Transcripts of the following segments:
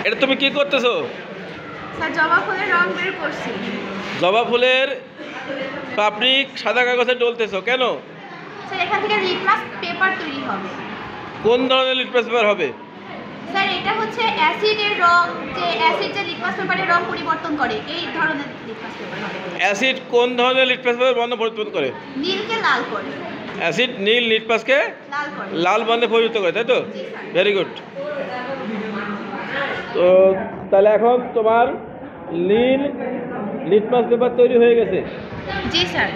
এটা তুমি কি করতেছো? স্যার জবা ফুলের রং বের করছি। জবা ফুলের পাপড়ি সাদা কাগজে ডলতেছো কেন? স্যার এখান থেকে লিটমাস পেপার তৈরি হবে। কোন ধরনের লিটমাস পেপার হবে? স্যার এটা হচ্ছে অ্যাসিডের রং, যে অ্যাসিড যে লিটমাস পেপারের রং পরিবর্তন করে, এই ধরনের লিটমাস পেপার হবে। অ্যাসিড কোন ধরনের লিটমাস পেপার বর্ণ পরিবর্তন করে? নীলকে লাল করে। অ্যাসিড নীল লিটমাসকে লাল করে। লাল বর্ণে পরিবর্তন করে, তাই তো? জি স্যার। Very good. তো তাহলে এখন তোমার নীল লিটমাস পেপার তৈরি হয়ে গেছে। জি স্যার।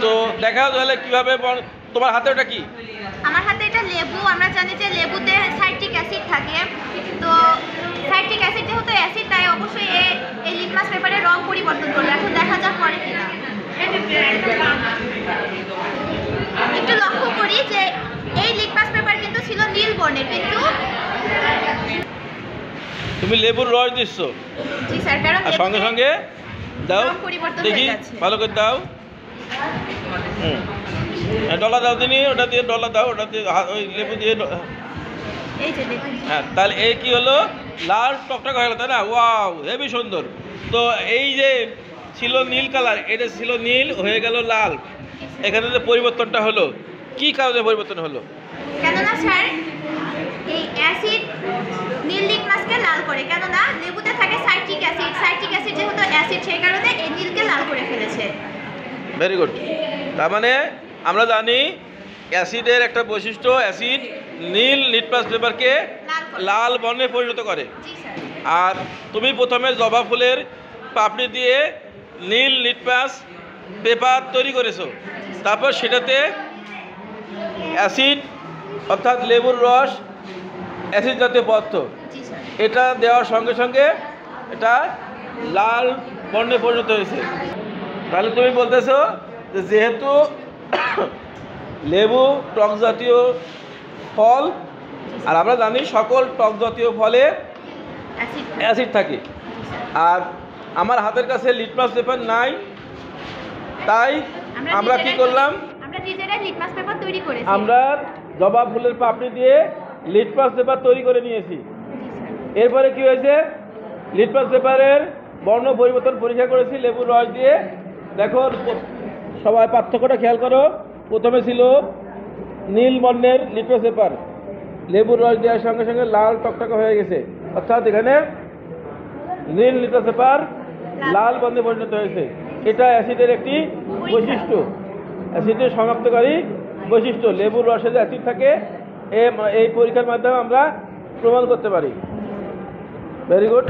তো দেখাও তাহলে কিভাবে তোমার হাতে ওটা কি? আমার হাতে এটা লেবু। আমরা জানি যে লেবুতে সাইট্রিক অ্যাসিড থাকে, তো সাইট্রিক অ্যাসিড যেহেতু অ্যাসিড, তাই অবশ্যই এই লিটমাস পেপারের রং পরিবর্তন করবে। এখন দেখা যাক করে কিনা। একটু লক্ষ্য করি যে এই লিটমাস পেপার কিন্তু ছিল নীল বর্ণের, কিন্তু তুমি লেবুর রস দিচ্ছ? জি স্যার, কারণ আর সঙ্গে সঙ্গে দাও রং পরিবর্তন হয়ে দেখি, যাচ্ছে। ভালো করে দাও। ডলা দাও দিনি, ওটা দিয়ে ডলা দাও, ওটা দিয়ে ওই লেবু দিয়ে এই যে দেখুন। হ্যাঁ, তাহলে এই কি হলো? লাল টকটক হয়ে গেল, তাই না? ওয়াও, হেবি সুন্দর। তো এই যে ছিল নীল কালার, এটা ছিল নীল, হয়ে গেল লাল। এখানে যে পরিবর্তনটা হলো, কি কারণে পরিবর্তন হলো? কেননা স্যার এই অ্যাসিড নীল লিটমাসকে লাল করে, কেননা লেবুতে থাকে সাইট্রিক অ্যাসিড। সাইট্রিক অ্যাসিড যেহেতু অ্যাসিড, সেই কারণে এই নীলকে লাল করে ফেলেছে। Very good. তার মানে আমরা জানি অ্যাসিডের একটা বৈশিষ্ট্য, অ্যাসিড নীল লিটমাস পেপারকে লাল বর্ণে পরিণত করে। জি স্যার। আর তুমি প্রথমে জবা ফুলের পাপড়ি দিয়ে নীল লিটমাস পেপার তৈরি করেছো, তারপর সেটাতে অ্যাসিড অর্থাৎ লেবুর রস, অ্যাসিড জাতীয় পদার্থ, জি স্যার। এটা দেওয়ার সঙ্গে সঙ্গে এটা লাল বর্ণে পরিণত হয়েছে। তাহলে তুমি বলতেছো যে যেহেতু লেবু টক জাতীয় ফল, আর আমরা জানি সকল টক জাতীয় ফলে অ্যাসিড থাকে, আর আমার হাতের কাছে লিটমাস পেপার নাই, তাই আমরা কি করলাম? আমরা নিজেরাই লিটমাস পেপার তৈরি করেছি। আমরা জবা ফুলের পাপড়ি দিয়ে লিটমাস পেপার তৈরি করে নিয়েছি। এরপরে কি হয়েছে? লিটমাস পেপারের বর্ণ পরিবর্তন পরীক্ষা করেছি লেবুর রস দিয়ে। দেখো সবাই পার্থক্যটা খেয়াল করো। প্রথমে ছিল নীল বর্ণের লিটমাস পেপার, লেবুর রস দেওয়ার সঙ্গে সঙ্গে লাল টকটকে হয়ে গেছে, অর্থাৎ এখানে নীল লিটমাস পেপার লাল বর্ণে পরিণত হয়েছে। এটা অ্যাসিডের একটি বৈশিষ্ট্য, অ্যাসিডের সমাপ্তকারী বৈশিষ্ট্য। লেবুর রসে যে অ্যাসিড থাকে, এই পরীক্ষার মাধ্যমে আমরা প্রমাণ করতে পারি। Very good.